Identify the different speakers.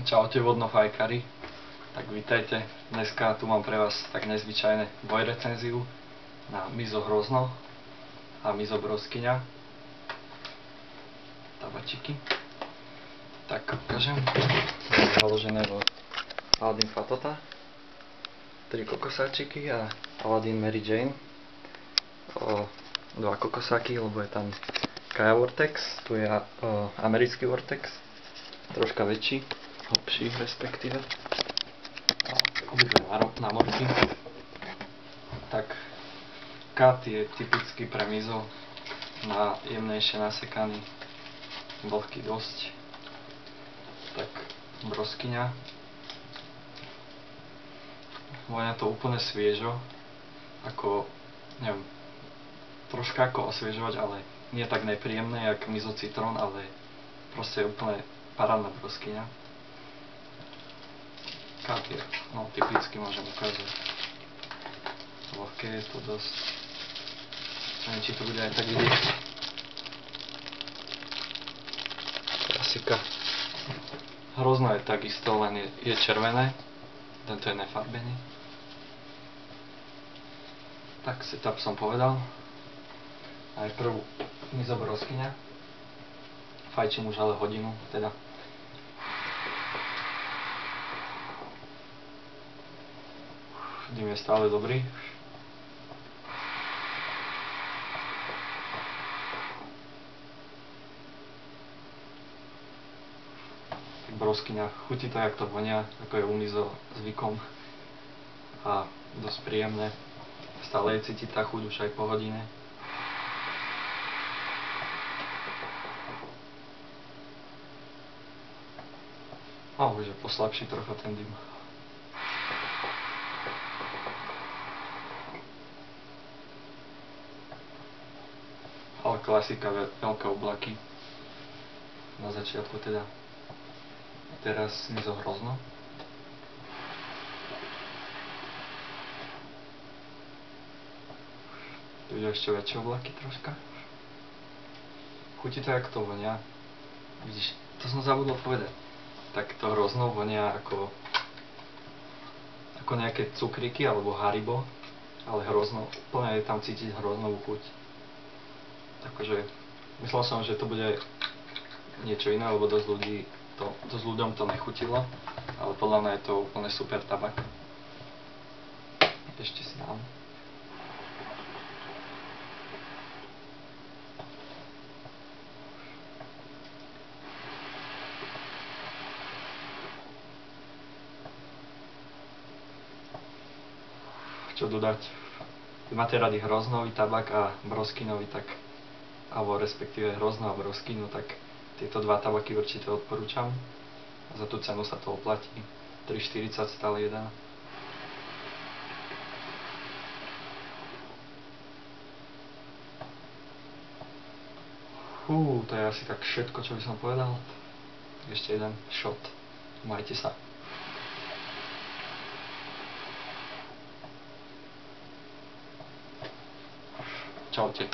Speaker 1: Čaute vodnofajkari, tak vítajte. Dneska tu mám pre vás tak nezvyčajné dvojrecenziu na miso Hrozno a miso Broskyňa. Tabačiky. Tak ukážem. Založené vo Aladdin Fatota. 3 kokosáčiky a Aladdin Mary Jane. 2 kokosáky, lebo je tam Kaya Vortex, tu je americký Vortex, troška väčší, hlbší respektíve. Obidve námorky. Tak kat je typický pre miso, na jemnejšie nasekaný, vlhký dosť. Tak broskyňa. Vonia to úplne sviežo, ako, neviem, troška ako osviežovať, ale nie tak nepríjemné, jak miso citrón, ale proste je úplne parádna broskyňa. Kat je, no typicky môžem ukázať. Ľahké je to dosť. Neviem, či to bude aj tak vidieť. Klasika. Hrozno je takisto, len je červené. Tento je nefarbený. Tak setup som povedal. Najprv miso broskyňa. Fajčím už ale hodinu, teda. Dým je stále dobrý. Broskyňa, chutí to, jak to vonia, ako je u miso zvykom. A dosť príjemné. Stále je cítiť tá chuť už aj po hodine. A už je poslabší trocha ten dym. Ale klasika, veľké oblaky. Na začiatku teda. A teraz miso Hrozno. Tu ide ešte väčšie oblaky troška. Chutí to, jak to vonia. Vidíš, to som zabudol povedať. Tak to Hrozno vonia ako nejaké cukríky alebo Haribo, ale Hrozno, úplne je tam cítiť Hroznovú chuť. Takže myslel som, že to bude niečo iné, lebo dosť ľuďom to nechutilo, ale podľa mňa je to úplne super tabak. Ešte si dám. Čo dodať? Keď máte rady Hroznový tabak a broskynový, tak, alebo respektíve Hrozno a broskynu, tak tieto dva tabaky určite odporúčam. A za tú cenu sa to oplatí. 3,40 stále jeden. To je asi tak všetko, čo by som povedal. Ešte jeden shot. Majte sa. Čaute.